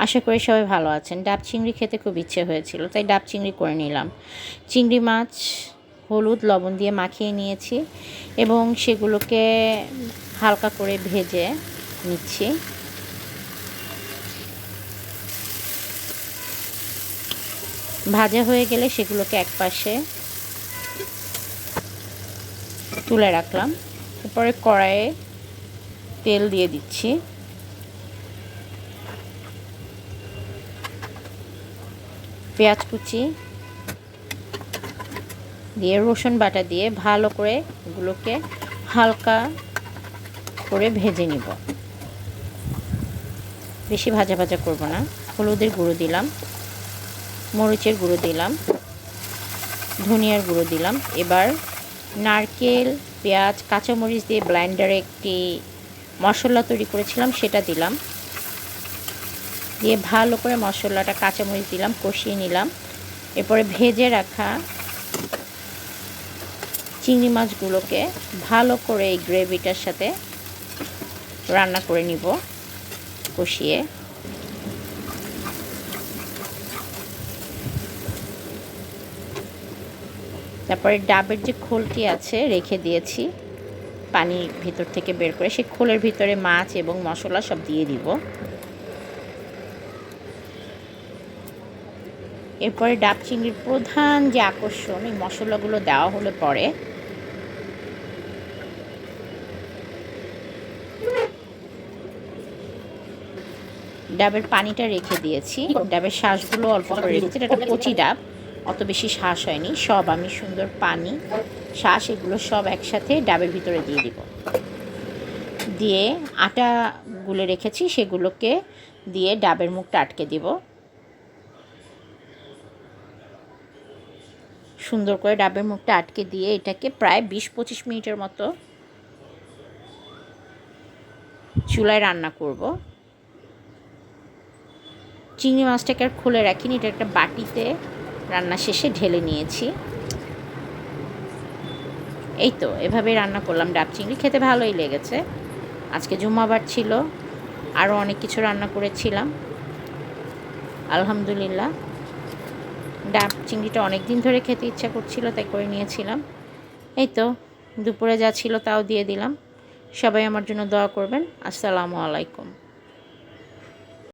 আশা করি সবাই ভালো আছেন। ডাব চিংড়ি খেতে খুব ইচ্ছে হয়েছিল, তাই ডাব চিংড়ি করে নিলাম। চিংড়ি মাছ হলুদ লবণ দিয়ে মাখিয়ে নিয়েছি এবং সেগুলোকে হালকা করে ভেজে নিচ্ছি। ভাজা হয়ে গেলে সেগুলোকে একপাশে তুলে রাখলাম। এরপরে কড়াইয়ে তেল দিয়ে দিচ্ছি। পেঁয়াজ কুচি দিয়ে রসুন বাটা দিয়ে ভালো করে এগুলোকে হালকা করে ভেজে নিব। বেশি ভাজা ভাজা করব না। হলুদের গুঁড়ো দিলাম, মরিচের গুঁড়ো দিলাম, ধনিয়ার গুঁড়ো দিলাম। এবার নারকেল, পেঁয়াজ, কাঁচামরিচ দিয়ে ব্লেন্ডারে একটি মশলা তৈরি করেছিলাম, সেটা দিলাম। দিয়ে ভালো করে মশলাটা, কাঁচামরিচ দিলাম, কষিয়ে নিলাম। এরপরে ভেজে রাখা চিংড়ি মাছগুলোকে ভালো করে এই গ্রেভিটার সাথে রান্না করে নিব কষিয়ে। তারপরে ডাবের যে খোলটি আছে রেখে দিয়েছি পানির ভিতর থেকে বের করে, সেই খোলের ভিতরে মাছ এবং মশলা সব দিয়ে দিব। এরপরে ডাব চিংড়ির প্রধান যে আকর্ষণ, এই মশলাগুলো দেওয়া হলে পরে ডাবের পানিটা রেখে দিয়েছি। ডাবের শ্বাসগুলো অল্প করে রেখেছি। এটা একটা কচি ডাব, অত বেশি শ্বাস হয়নি। সব আমি সুন্দর পানি, শ্বাস এগুলো সব একসাথে ডাবের ভিতরে দিয়ে দিব। দিয়ে আটা গুলে রেখেছি সেগুলোকে দিয়ে ডাবের মুখটা আটকে দিব। সুন্দর করে ডাবের মুখটা আটকে দিয়ে এটাকে প্রায় 20-25 মিনিটের মতো চুলায় রান্না করব। চিংড়ি মাছটাকে আর খুলে রাখিনি, এটা একটা বাটিতে রান্না শেষে ঢেলে নিয়েছি। এই তো এভাবে রান্না করলাম ডাব চিংড়ি, খেতে ভালোই লেগেছে। আজকে জুম্মাবার ছিল, আরও অনেক কিছু রান্না করেছিলাম, আলহামদুলিল্লাহ। ডাব চিংড়িটা অনেক দিন ধরে খেতে ইচ্ছা করছিল, তাই করে নিয়েছিলাম। এই তো দুপুরে যা ছিল তাও দিয়ে দিলাম। সবাই আমার জন্য দোয়া করবেন। আসসালামু আলাইকুম।